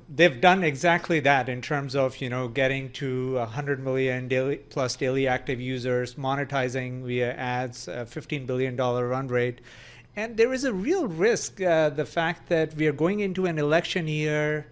They've done exactly that in terms of, getting to 100 million daily active users, monetizing via ads, a $15 billion run rate. And there is a real risk, the fact that we are going into an election year.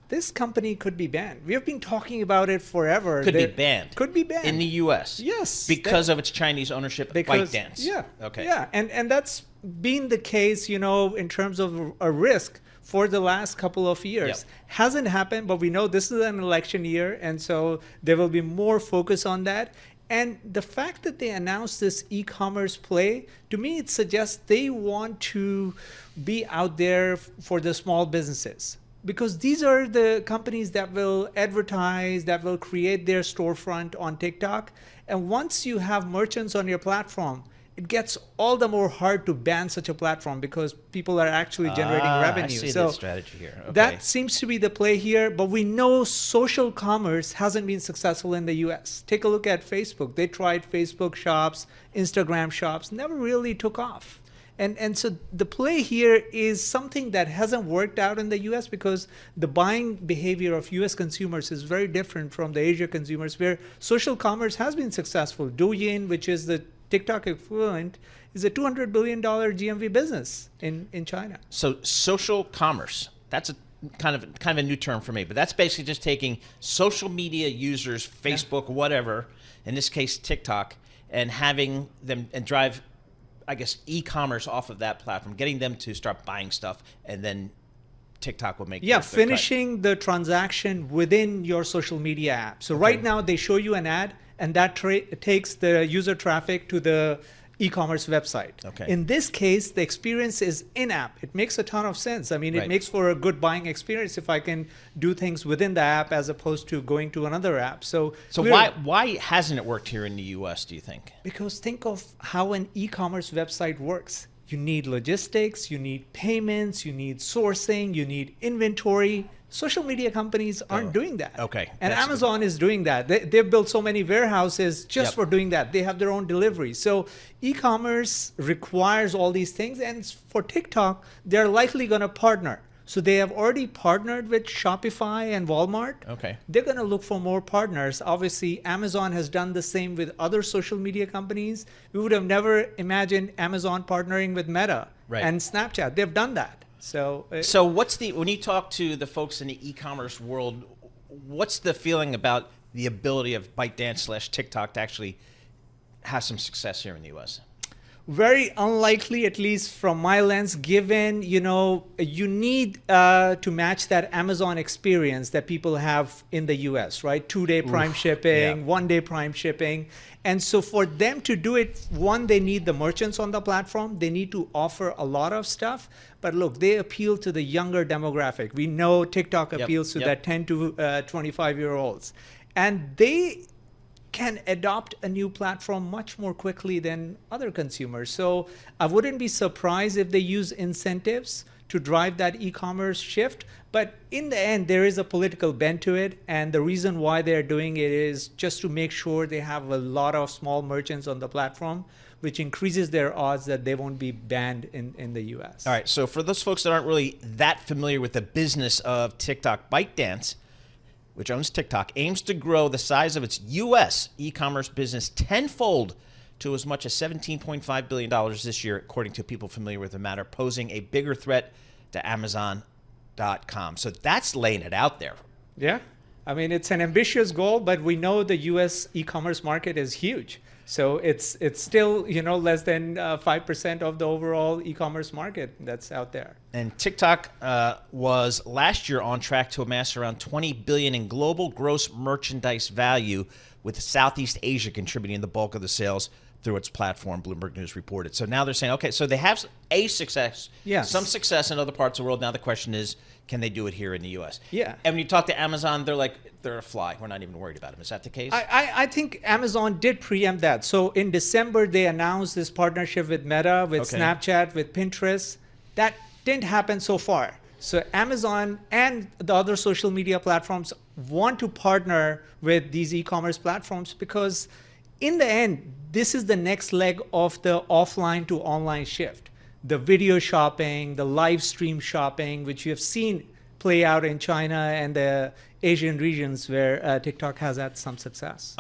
This company could be banned. We have been talking about it forever. Could be banned. Could be banned. In the U.S. Yes. Because of its Chinese ownership of ByteDance. Yeah. Okay. Yeah. And that's been the case, in terms of a risk for the last couple of years. Yep. Hasn't happened, but we know this is an election year, and so there will be more focus on that. And the fact that they announced this e-commerce play, to me, it suggests they want to be out there for the small businesses. Because these are the companies that will advertise, that will create their storefront on TikTok. And once you have merchants on your platform, it gets all the more hard to ban such a platform because people are actually generating revenue. I see so the strategy here. Okay. that seems to be the play here. But we know social commerce hasn't been successful in the US. Take a look at Facebook. They tried Facebook shops, Instagram shops, never really took off. And so the play here is something that hasn't worked out in the US because the buying behavior of US consumers is very different from the Asia consumers, where social commerce has been successful. Douyin, which is the TikTok equivalent, is a $200 billion GMV business in China. So social commerce, that's a kind of a new term for me, but that's basically just taking social media users, Facebook, whatever, in this case TikTok, and having them and drive, I guess, e-commerce off of that platform, getting them to start buying stuff, and then TikTok will make finishing the transaction within your social media app. So right now they show you an ad, and that takes the user traffic to the e-commerce website. Okay. In this case, the experience is in-app. It makes a ton of sense. I mean, it makes for a good buying experience if I can do things within the app as opposed to going to another app. So why hasn't it worked here in the US, do you think? Because think of how an e-commerce website works. You need logistics, you need payments, you need sourcing, you need inventory. Social media companies aren't doing that. Okay. And Amazon is doing that. They've built so many warehouses just for doing that. They have their own delivery. So e-commerce requires all these things. And for TikTok, they're likely going to partner. So they have already partnered with Shopify and Walmart. Okay. They're going to look for more partners. Obviously, Amazon has done the same with other social media companies. We would have never imagined Amazon partnering with Meta and Snapchat. They've done that. So when you talk to the folks in the e-commerce world, what's the feeling about the ability of ByteDance/TikTok to actually have some success here in the US? Very unlikely, at least from my lens, given, you need to match that Amazon experience that people have in the US, right? 2-day prime shipping, 1-day prime shipping. And so for them to do it, one, they need the merchants on the platform. They need to offer a lot of stuff. But look, they appeal to the younger demographic. We know TikTok appeals to that 10 to 25-year-olds. And they can adopt a new platform much more quickly than other consumers. So I wouldn't be surprised if they use incentives to drive that e-commerce shift. But in the end, there is a political bent to it. And the reason why they're doing it is just to make sure they have a lot of small merchants on the platform, which increases their odds that they won't be banned in the US. All right. So for those folks that aren't really that familiar with the business of TikTok, ByteDance, which owns TikTok, aims to grow the size of its U.S. e-commerce business tenfold to as much as $17.5 billion this year, according to people familiar with the matter, posing a bigger threat to Amazon.com. So that's laying it out there. Yeah. I mean, it's an ambitious goal, but we know the U.S. e-commerce market is huge. So it's still, less than 5% of the overall e-commerce market that's out there. And TikTok was last year on track to amass around $20 billion in global gross merchandise value, with Southeast Asia contributing the bulk of the sales through its platform, Bloomberg News reported. So now they're saying, okay, so they have some success in other parts of the world. Now the question is, can they do it here in the U.S.? Yeah. And when you talk to Amazon, they're like, they're a fly. We're not even worried about them. Is that the case? I think Amazon did preempt that. So in December, they announced this partnership with Meta, with Snapchat, with Pinterest. That didn't happen so far. So Amazon and the other social media platforms want to partner with these e-commerce platforms because in the end, this is the next leg of the offline to online shift. The video shopping, the live stream shopping, which you have seen play out in China and the Asian regions where TikTok has had some success.